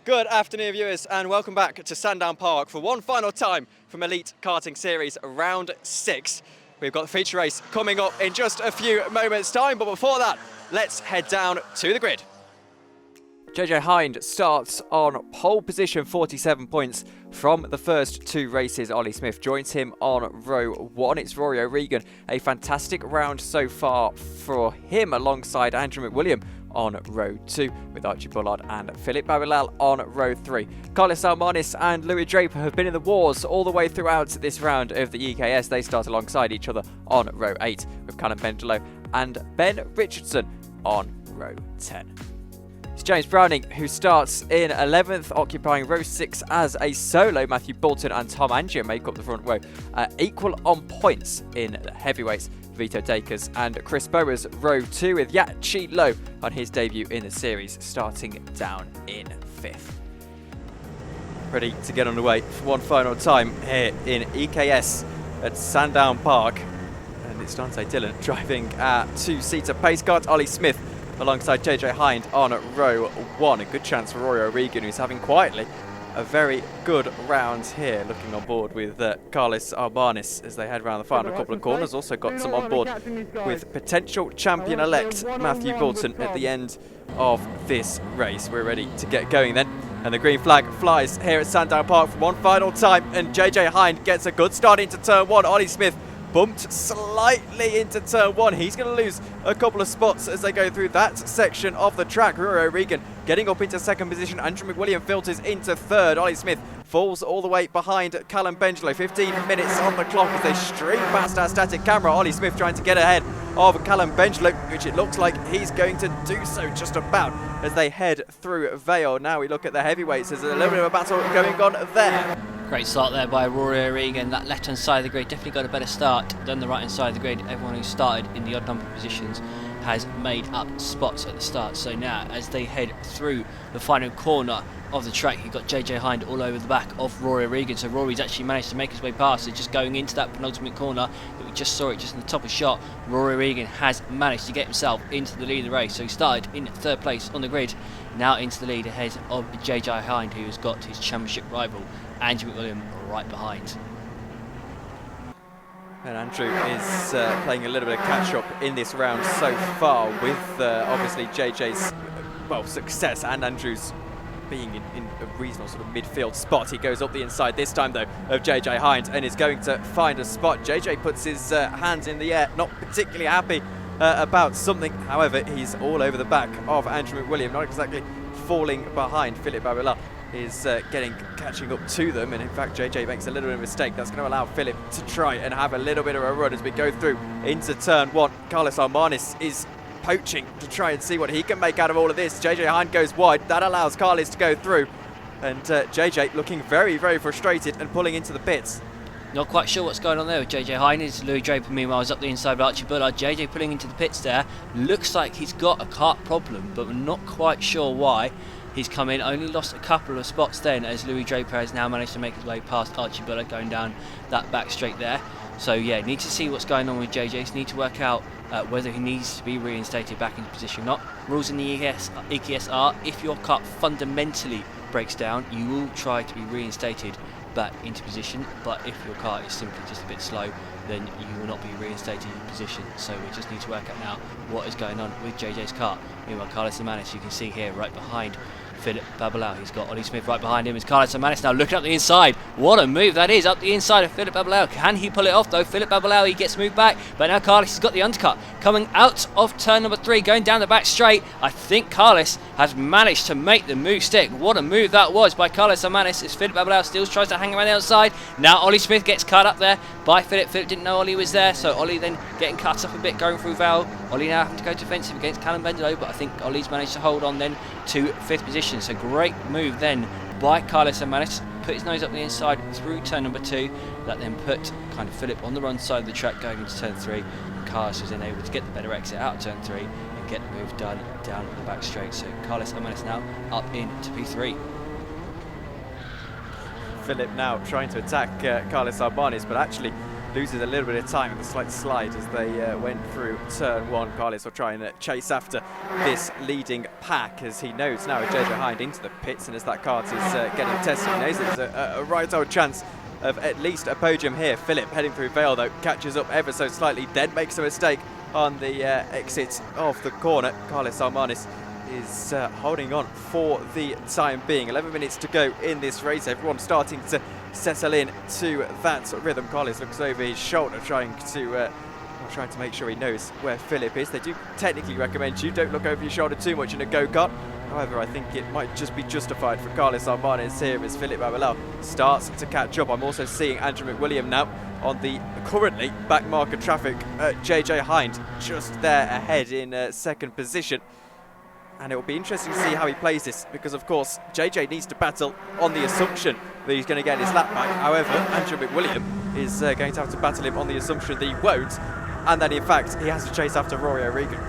Good afternoon, viewers, and welcome back to Sandown Park for one final time from Elite Karting Series Round 6. We've got the feature race coming up in just a few moments' time, but before that, let's head down to the grid. JJ Hind starts on pole position, 47 points from the first two races. Ollie Smith joins him on row 1. It's Rory O'Regan. A fantastic round so far for him alongside Andrew McWilliam on row 2 with Archie Bullard and Philip Babilal on row 3. Carlos Almanis and Louis Draper have been in the wars all the way throughout this round of the EKS. They start alongside each other on row 8 with Callum Bengelo and Ben Richardson on row 10. It's James Browning who starts in 11th, occupying row 6 as a solo. Matthew Boulton and Tom Angier make up the front row, equal on points in the heavyweights. Vito Dakers and Chris Bowers row 2 with Yat Chi Lo on his debut in the series, starting down in 5th. Ready to get underway for one final time here in EKS at Sandown Park. And it's Dante Dillon driving a two-seater pace car. Ollie Smith alongside JJ Hind on row 1. A good chance for Rory O'Regan, who's having quietly a very good round here, looking on board with Carlos Albanis as they head around the final couple of corners. Also got some on board with potential champion-elect Matthew Boulton at the end of this race. We're ready to get going then, and the green flag flies here at Sandown Park for one final time, and JJ Hind gets a good start into turn 1. Ollie Smith bumped slightly into turn 1. He's going to lose a couple of spots as they go through that section of the track. Rory O'Regan getting up into second position. Andrew McWilliam filters into third. Ollie Smith falls all the way behind Callum Bengelo. 15 minutes on the clock as they stream past our static camera. Ollie Smith trying to get ahead of Callum Bengelo, which it looks like he's going to do so just about as they head through Vale. Now we look at the heavyweights. There's a little bit of a battle going on there. Great start there by Rory O'Regan. That left-hand side of the grid definitely got a better start than the right-hand side of the grid. Everyone who started in the odd number positions has made up spots at the start. So now, as they head through the final corner of the track, you've got JJ Hind all over the back of Rory O'Regan. So Rory's actually managed to make his way past it, just going into that penultimate corner that we just saw it just in the top of shot. Rory O'Regan has managed to get himself into the lead of the race. So he started in third place on the grid, now into the lead ahead of JJ Hind, who has got his championship rival Andrew McWilliam right behind. And Andrew is playing a little bit of catch-up in this round so far with obviously JJ's success and Andrew's being in a reasonable sort of midfield spot. He goes up the inside this time though of JJ Hind and is going to find a spot. JJ puts his hands in the air, not particularly happy about something. However, he's all over the back of Andrew McWilliam, not exactly falling behind. Philip Babilal is catching up to them, and in fact JJ makes a little bit of a mistake. That's going to allow Philip to try and have a little bit of a run as we go through into turn 1. Carlos Almanis is poaching to try and see what he can make out of all of this. JJ Hind goes wide, that allows Carlos to go through, and JJ looking very, very frustrated and pulling into the pits. Not quite sure what's going on there with JJ Hind. It's Louis Draper, meanwhile, is up the inside of Archie Bullard. JJ pulling into the pits there. Looks like he's got a kart problem, but we're not quite sure why. He's come in, only lost a couple of spots then, as Louis Draper has now managed to make his way past Archie Bullard going down that back straight there. So yeah, need to see what's going on with JJ. Need to work out whether he needs to be reinstated back into position or not. Rules in the EKS are, if your kart fundamentally breaks down, you will try to be reinstated back into position, but if your car is simply just a bit slow, then you will not be reinstated in position. So we just need to work out now what is going on with JJ's car. Meanwhile, Carlos Almanis, you can see here right behind Philip Babilal. He's got Ollie Smith right behind him. It's Carlos Almanis now looking up the inside. What a move that is, up the inside of Philip Babilal. Can he pull it off though? Philip Babilal, he gets moved back, but now Carlos has got the undercut. Coming out of turn number 3, going down the back straight. I think Carlos has managed to make the move stick. What a move that was by Carlos Almanis as Philip Babilal still tries to hang around the outside. Now Ollie Smith gets cut up there by Philip. Philip didn't know Ollie was there, so Ollie then getting cut up a bit going through Val. Ollie now having to go defensive against Callum Bengelo, but I think Ollie's managed to hold on then to 5th position. So great move then by Carlos Almanis. Put his nose up the inside through turn number 2. That then put kind of Philip on the run side of the track going into turn 3. And Carlos was then able to get the better exit out of turn 3 and get the move done down the back straight. So Carlos Almanis now up into P3. Philip now trying to attack Carlos Albanis, but actually loses a little bit of time in the slight slide as they went through turn 1. Carlos will try and chase after this leading pack as he knows now with JJ Hind into the pits, and as that kart is getting tested, he knows there's a right old chance of at least a podium here. Philip heading through Vale though, catches up ever so slightly, then makes a mistake on the exit of the corner. Carlos Almanis is holding on for the time being. 11 minutes to go in this race. Everyone starting to settle in to that rhythm. Carlos looks over his shoulder trying to make sure he knows where Philip is. They do technically recommend you don't look over your shoulder too much in a go-kart. However, I think it might just be justified for Carlos Almanis here as Philip Babalao starts to catch up. I'm also seeing Andrew McWilliam now on the currently back marker traffic. JJ Hind just there ahead in second position. And it will be interesting to see how he plays this, because of course JJ needs to battle on the assumption that he's going to get his lap back. However, Andrew McWilliam is going to have to battle him on the assumption that he won't, and that in fact he has to chase after Rory O'Regan.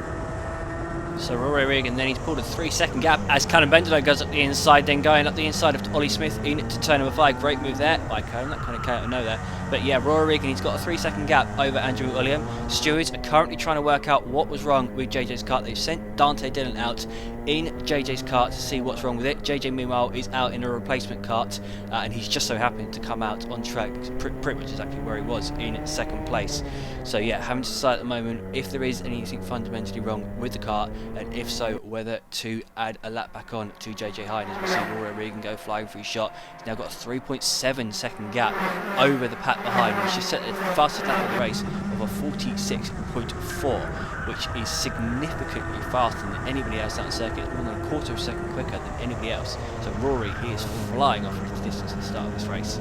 So Rory O'Regan, then he's pulled a 3-second gap as Callum Bendelo goes up the inside, then going up the inside of Ollie Smith into turn number 5. Great move there by Callum, that kind of came out of nowhere. But yeah, Rory O'Regan, he's got a 3-second gap over Andrew McWilliam. Stewards are currently trying to work out what was wrong with JJ's kart. They've sent Dante Dillon out in JJ's kart to see what's wrong with it. JJ meanwhile is out in a replacement kart, and he's just so happened to come out on track pretty much exactly where he was in second place. So yeah, having to decide at the moment if there is anything fundamentally wrong with the kart, and if so, whether to add a lap back on to JJ Hind. As we see Rory O'Regan go flying for his shot, he's now got a 3.7 second gap over the pack behind. He's just set the fastest lap of the race of a 46.4, which is significantly faster than anybody else out on the circuit. It's more than a quarter of a second quicker than anybody else. So Rory, he is flying off into the distance at the start of this race.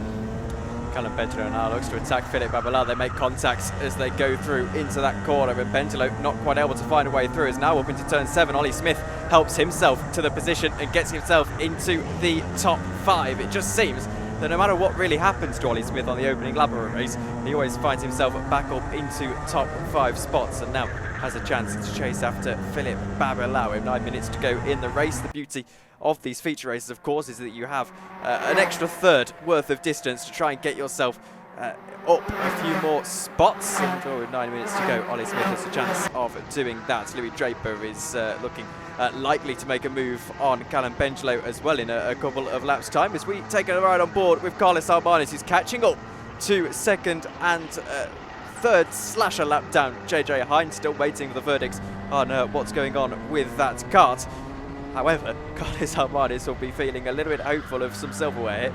Callum Bendelo now looks to attack Philip Babalao. They make contacts as they go through into that corner, but Bendelo not quite able to find a way through. Is now up into turn 7. Ollie Smith helps himself to the position and gets himself into the top 5. It just seems that no matter what really happens to Ollie Smith on the opening lap of a race, he always finds himself back up into top 5 spots, and now has a chance to chase after Philip Babalao with 9 minutes to go in the race. The beauty of these feature races, of course, is that you have an extra third worth of distance to try and get yourself up a few more spots. And with 9 minutes to go, Ollie Smith has a chance of doing that. Louis Draper is looking likely to make a move on Callum Bendelo as well in a couple of laps' time, as we take a ride on board with Carlos Almanis, who's catching up to second and third / a lap down JJ Hind, still waiting for the verdicts on what's going on with that kart. However, Carlos Almanis will be feeling a little bit hopeful of some silverware here.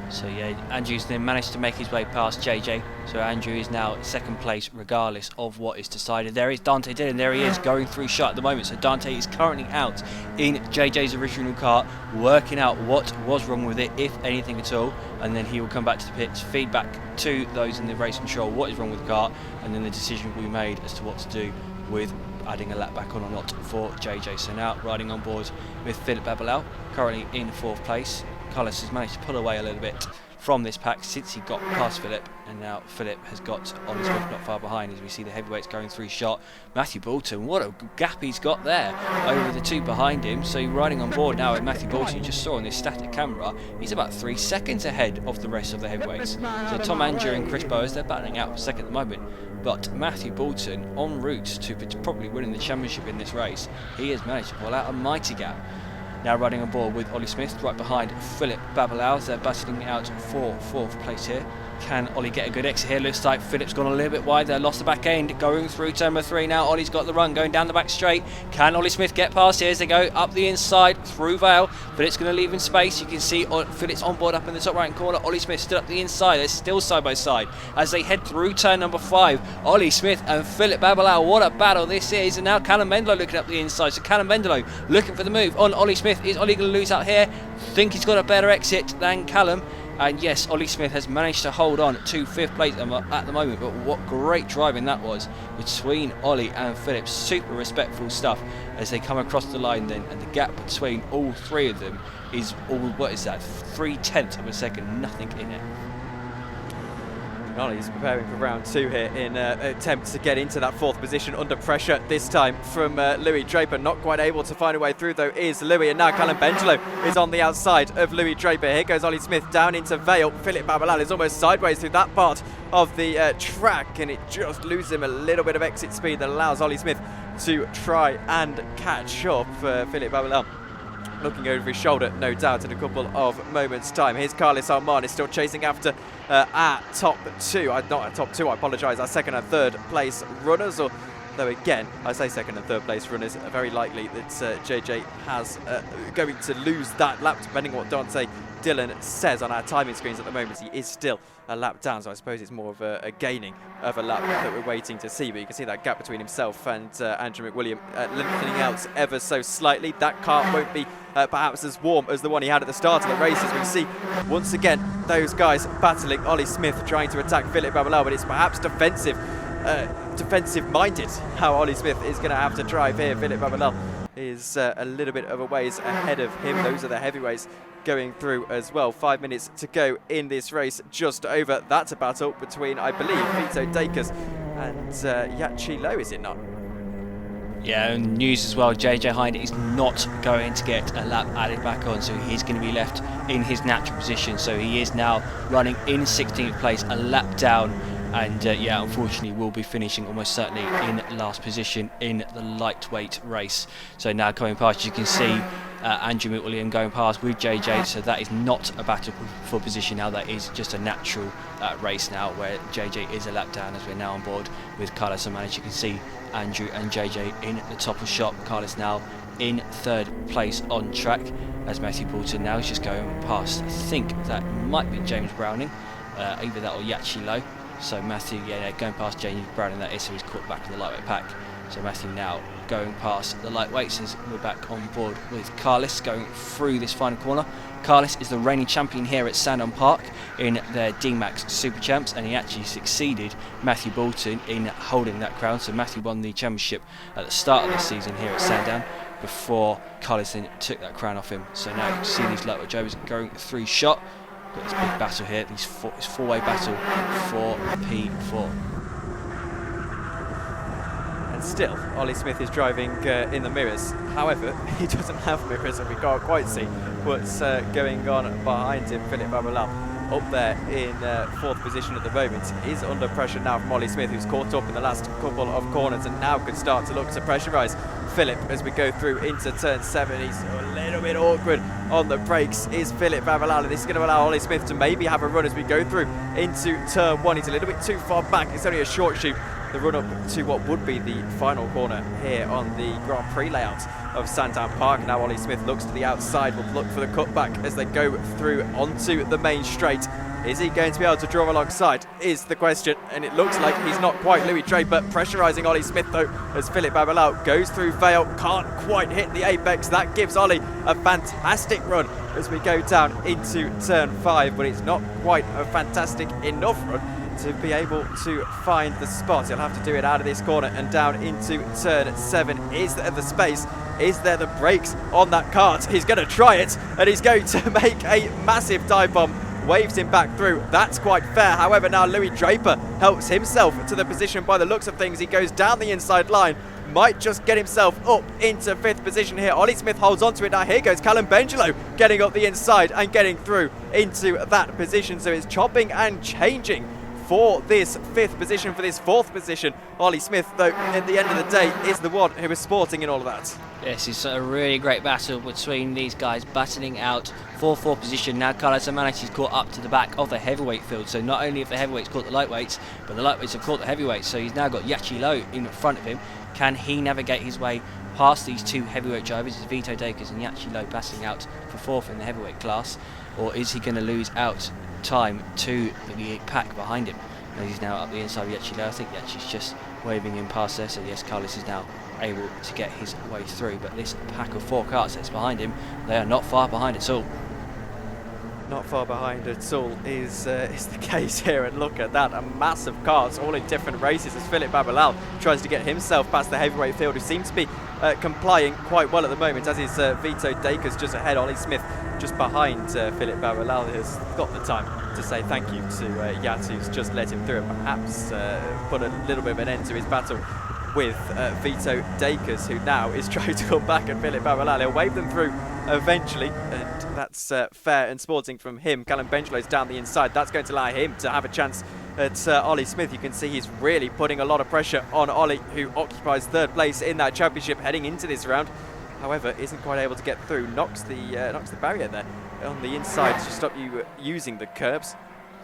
So yeah, Andrew's then managed to make his way past JJ. So Andrew is now second place regardless of what is decided. There is Dante Dillon, there he is going through shot at the moment. So Dante is currently out in JJ's original kart, working out what was wrong with it, if anything at all. And then he will come back to the pits, feedback to those in the race control what is wrong with the kart, and then the decision will be made as to what to do with adding a lap back on or not for JJ. So now riding on board with Philip Babalao, currently in 4th place. Carlos has managed to pull away a little bit from this pack since he got past Philip, and now Philip has got Ollie Smith not far behind as we see the heavyweights going through shot. Matthew Boulton, what a gap he's got there over the 2 behind him. So riding on board now with Matthew Boulton, you just saw on this static camera, he's about 3 seconds ahead of the rest of the heavyweights. So Tom Andrew and Chris Bowers, they're battling out for second at the moment. But Matthew Boulton, en route to probably winning the championship in this race, he has managed to pull out a mighty gap. Now riding on board with Ollie Smith, right behind Philip Babalao. They're battling out for 4th place here. Can Ollie get a good exit here? Looks like Philip's gone a little bit wide there, lost the back end, going through turn number 3 now. Ollie's got the run, going down the back straight. Can Ollie Smith get past here as they go up the inside through Vale? Philip's going to leave in space. You can see Philip's on board up in the top right corner. Ollie Smith still up the inside. They're still side by side as they head through turn number 5. Ollie Smith and Philip Babalao, what a battle this is. And now Callum Bendelo looking up the inside. So Callum Bendelo looking for the move on Ollie Smith. Is Ollie going to lose out here? Think he's got a better exit than Callum. And yes, Ollie Smith has managed to hold on to 5th place at the moment, but what great driving that was between Ollie and Philip. Super respectful stuff as they come across the line then, and the gap between all 3 of them is all, what is that, 0.3 of a second, nothing in it. Ollie's preparing for round 2 here in an attempt to get into that 4th position under pressure this time from Louis Draper. Not quite able to find a way through though is Louis, and now Callum Bendelo is on the outside of Louis Draper. Here goes Ollie Smith down into Vale. Philip Babalao is almost sideways through that part of the track, and it just loses him a little bit of exit speed that allows Ollie Smith to try and catch up. Philippe Babalal looking over his shoulder, no doubt, in a couple of moments' time. Here's Carlos Alman is still chasing after our top two. Not our top two, I apologise, our second and third place runners. Though again, I say second and third place runners, very likely that JJ has going to lose that lap, depending on what Dante Dillon says on our timing screens at the moment. He is still a lap down, so I suppose it's more of a gaining of a lap that we're waiting to see. But you can see that gap between himself and Andrew McWilliam lengthening out ever so slightly. That car won't be perhaps as warm as the one he had at the start of the race, as we see once again those guys battling. Ollie Smith trying to attack Philippe Babalal, but it's perhaps defensive-minded how Ollie Smith is going to have to drive here. Philippe Babalal is a little bit of a ways ahead of him. Those are the heavyweights going through as well. 5 minutes to go in this race, just over. That's a battle between, I believe, Vito Dacres and Yachi Low, is it not? Yeah, and news as well, JJ Hind is not going to get a lap added back on, so he's going to be left in his natural position. So he is now running in 16th place, a lap down, and yeah, unfortunately will be finishing almost certainly in last position in the lightweight race. So now coming past, you can see Andrew McWilliam going past with JJ, so that is not a battle for position now, that is just a natural race now where JJ is a lap down, as we're now on board with Carlos Alman. As you can see, Andrew and JJ in the top of shop. Carlos now in third place on track, as Matthew Boulton now is just going past, I think that might be James Browning, either that or Yachi Low. So Matthew, yeah, going past James Browning, that is, so he's caught back in the lightweight pack. So Matthew now going past the lightweights as we're back on board with Carlos going through this final corner. Carlos is the reigning champion here at Sandown Park in their D-Max Super Champs, and he actually succeeded Matthew Boulton in holding that crown. So Matthew won the championship at the start of the season here at Sandown before Carlos then took that crown off him. So now you can see these lightweight drivers going through shot. Got this big battle here, this four-way battle for P4. And still, Ollie Smith is driving in the mirrors. However, he doesn't have mirrors, and we can't quite see what's going on behind him. Philippe Babalal up there in fourth position at the moment is under pressure now from Ollie Smith, who's caught up in the last couple of corners and now could start to look to pressurise Philip as we go through into turn 7. He's a little bit awkward on the brakes, is Philippe Babalal. This is going to allow Ollie Smith to maybe have a run as we go through into turn 1. He's a little bit too far back. It's only a short shoot, the run up to what would be the final corner here on the Grand Prix layout of Sandown Park. Now Ollie Smith looks to the outside, will look for the cutback as they go through onto the main straight. Is he going to be able to draw alongside is the question, and it looks like he's not quite. Louis Draper pressurising Ollie Smith though as Philippe Babalal goes through Vale, can't quite hit the apex. That gives Ollie a fantastic run as we go down into turn 5, but it's not quite a fantastic enough run to be able to find the spot. He'll have to do it out of this corner and down into turn 7. Is there the space? Is there the brakes on that kart? He's going to try it, and he's going to make a massive dive bomb. Waves him back through. That's quite fair. However, now Louis Draper helps himself to the position by the looks of things. He goes down the inside line. Might just get himself up into 5th position here. Ollie Smith holds on to it now. Here goes Callum Bengelo getting up the inside and getting through into that position. So it's chopping and changing for this 5th position, for this 4th position. Ollie Smith, though, at the end of the day, is the one who is sporting in all of that. Yes, it's a really great battle between these guys battling out for 4th position. Now Carlos Alman is caught up to the back of the heavyweight field. So not only have the heavyweights caught the lightweights, but the lightweights have caught the heavyweights. So he's now got Yachi Low in front of him. Can he navigate his way past these two heavyweight drivers? Is Vito Dacres and Yachi Low battling out for 4th in the heavyweight class? Or is he going to lose out time to the pack behind him? And he's now up the inside of Yachi Low. I think Yachi's just waving him past there. So yes, Carlos is now able to get his way through. But this pack of 4 karts that's behind him, they are not far behind at all. Not far behind at all is the case here, and look at that, a massive carts all in different races as Philippe Babalal tries to get himself past the heavyweight field, who seems to be complying quite well at the moment, as is Vito Dacres just ahead. Ollie Smith just behind Philippe Babalal has got the time to say thank you to Yat, who's just let him through and perhaps put a little bit of an end to his battle with Vito Dacres, who now is trying to come back at Philippe Babalal. He'll wave them through eventually, and that's fair and sporting from him. Callum Bengelo's down the inside. That's going to allow him to have a chance at Ollie Smith. You can see he's really putting a lot of pressure on Ollie, who occupies third place in that championship heading into this round. However, isn't quite able to get through. Knocks the barrier there on the inside to stop you using the curbs.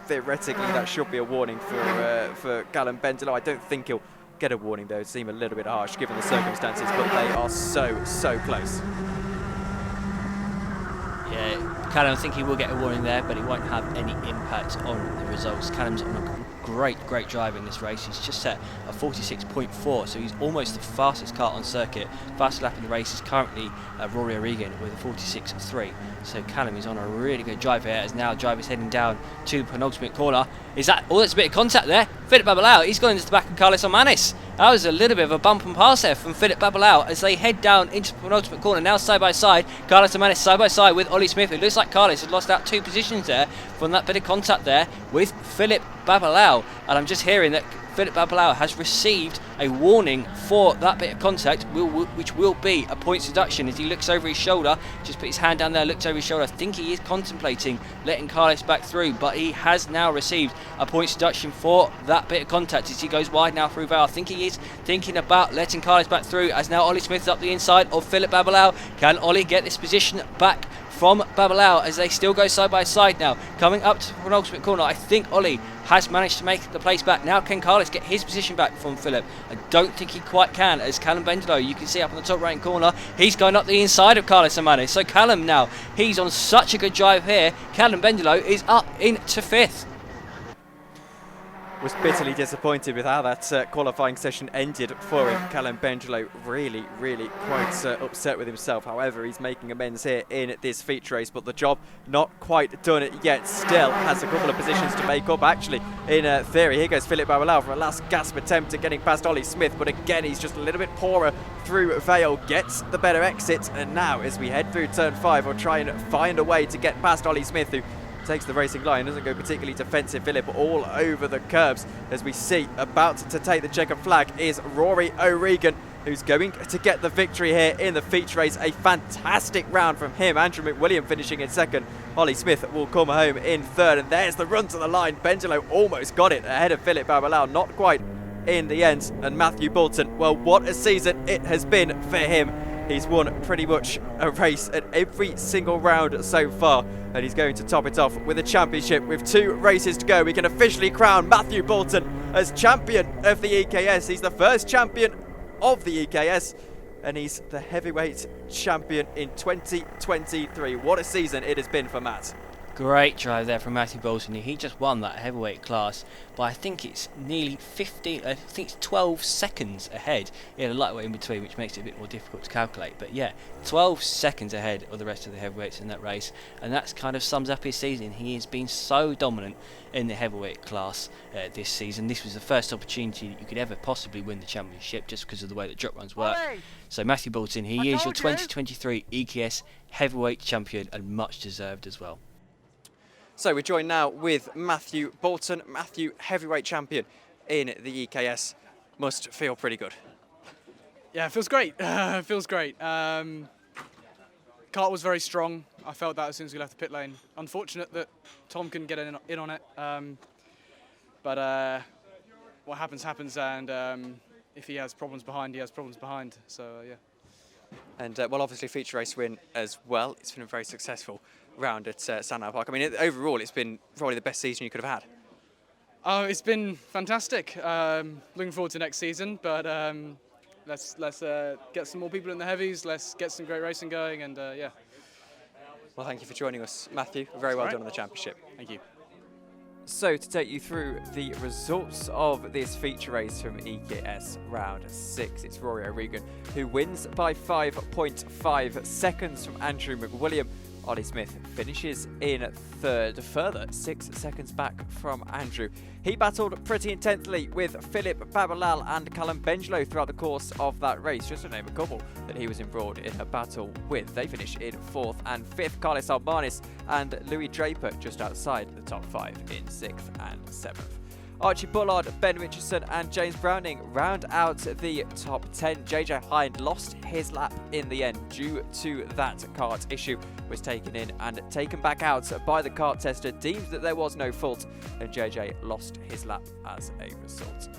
Theoretically, that should be a warning for Callum Bendelo. I don't think he'll get a warning though. It seems a little bit harsh given the circumstances, but they are so close. Yeah, Callum, I think he will get a warning there, but it won't have any impact on the results. Callum's on a great drive in this race. He's just set a 46.4, so he's almost the fastest kart on circuit. Fastest lap in the race is currently Rory O'Regan with a 46.3. So Callum is on a really good drive here, as now driver's heading down to the penultimate corner. Is that, oh, there's a bit of contact there. Philip Babalao, he's gone into the back of Carlos Almanis. That was a little bit of a bump and pass there from Philip Babalao as they head down into the penultimate corner. Now side by side, Carlos Almanis side by side with Ollie Smith. It looks like Carlos has lost out 2 positions there from that bit of contact there with Philip Babalao. And I'm just hearing that Philip Babalao has received a warning for that bit of contact, which will be a points deduction. As he looks over his shoulder, just put his hand down there, looks over his shoulder. I think he is contemplating letting Carlos back through, but he has now received a points deduction for that bit of contact as he goes wide now through Vale. I think he is thinking about letting Carlos back through, as now Ollie Smith's up the inside of Philip Babalao. Can Ollie get this position back from Babalao as they still go side by side now? Coming up to the penultimate corner, I think Ollie has managed to make the place back. Now can Carlos get his position back from Philip? I don't think he quite can, as Callum Bendelo, you can see up on the top right corner, he's going up the inside of Carlos Almanis. So Callum now, he's on such a good drive here. Callum Bendelo is up into 5th. Was bitterly disappointed with how that qualifying session ended for him. Callum Bendelo really quite upset with himself. However, he's making amends here in this feature race, but the job not quite done yet. Still has a couple of positions to make up, actually, in theory. Here goes Philip Babalao for a last gasp attempt at getting past Ollie Smith, but again, he's just a little bit poorer through Vale, gets the better exit, and now as we head through turn 5, we'll try and find a way to get past Ollie Smith, who takes the racing line, doesn't go particularly defensive. Philip all over the curbs, as we see about to take the checkered flag is Rory O'Regan, who's going to get the victory here in the feature race. A fantastic round from him. Andrew McWilliam finishing in 2nd. Ollie Smith will come home in 3rd, and there's the run to the line. Bendelo almost got it ahead of Philip Babalao, not quite in the end. And Matthew Boulton, well, what a season it has been for him. He's won pretty much a race at every single round so far, and he's going to top it off with a championship with 2 races to go. We can officially crown Matthew Boulton as champion of the EKS. He's the first champion of the EKS, and he's the heavyweight champion in 2023. What a season it has been for Matt. Great drive there from Matthew Boulton. He just won that heavyweight class by, I think it's nearly 12 seconds ahead. He had a lightweight in between, which makes it a bit more difficult to calculate. But yeah, 12 seconds ahead of the rest of the heavyweights in that race. And that kind of sums up his season. He has been so dominant in the heavyweight class this season. This was the first opportunity that you could ever possibly win the championship, just because of the way that drop runs work. So Matthew Boulton, he is your 2023 EKS Heavyweight Champion, and much deserved as well. So we're joined now with Matthew Boulton. Matthew, heavyweight champion in the EKS. Must feel pretty good. Yeah, it feels great. It feels great. Kart was very strong. I felt that as soon as we left the pit lane. Unfortunate that Tom couldn't get in on it. But what happens, happens. And if he has problems behind, he has problems behind. So, yeah. And, well, obviously feature race win as well. It's been a very successful round at Sandown Park. I mean, overall, it's been probably the best season you could have had. Oh, it's been fantastic. Looking forward to next season, but let's get some more people in the heavies. Let's get some great racing going, and yeah. Well, thank you for joining us, Matthew. Very well done on the championship. Thank you. So, to take you through the results of this feature race from EKS round 6, it's Rory O'Regan who wins by 5.5 seconds from Andrew McWilliam. Ollie Smith finishes in 3rd, further 6 seconds back from Andrew. He battled pretty intensely with Philip Babalao and Callum Bendelo throughout the course of that race, just to name a couple that he was embroiled in a battle with. They finish in 4th and 5th. Carlos Almanis and Louis Draper just outside the top 5 in 6th and 7th. Archie Bullard, Ben Richardson and James Browning round out the top 10. JJ Hind lost his lap in the end due to that kart issue, was taken in and taken back out by the kart tester, deemed that there was no fault, and JJ lost his lap as a result.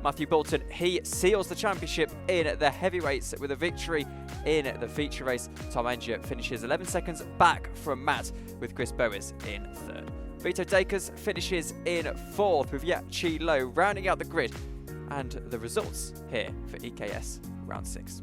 Matthew Boulton, he seals the championship in the heavyweights with a victory in the feature race. Tom Angier finishes 11 seconds back from Matt, with Chris Bowes in third. Vito Dacres finishes in fourth, with Yat Chi Lo rounding out the grid. And the results here for EKS round 6.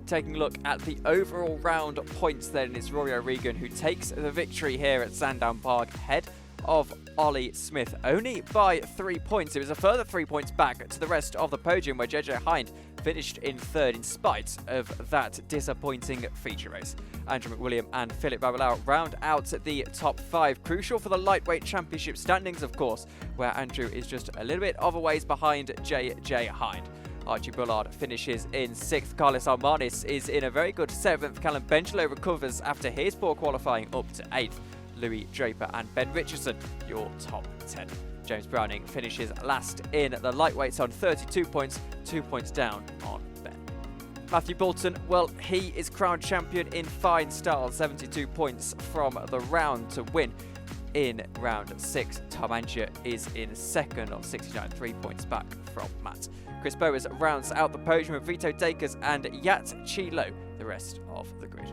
Taking a look at the overall round points then, it's Rory O'Regan who takes the victory here at Sandown Park, ahead of Ollie Smith only by 3 points. It was a further 3 points back to the rest of the podium, where JJ Hind finished in third in spite of that disappointing feature race. Andrew McWilliam and Philip Babalao round out the top 5, crucial for the lightweight championship standings, of course, where Andrew is just a little bit of a ways behind JJ Hind. Archie Bullard finishes in 6th. Carlos Armanis is in a very good 7th. Callum Bengelow recovers after his poor qualifying up to 8th. Louis Draper and Ben Richardson, your top 10. James Browning finishes last in the lightweights on 32 points, 2 points down on Ben. Matthew Boulton, well, he is crowned champion in fine style, 72 points from the round to win in round 6. Tom Angier is in second on 69, 3 points back from Matt. Chris Bowes rounds out the podium with Vito Dacres and Yat Chi Lo, the rest of the grid.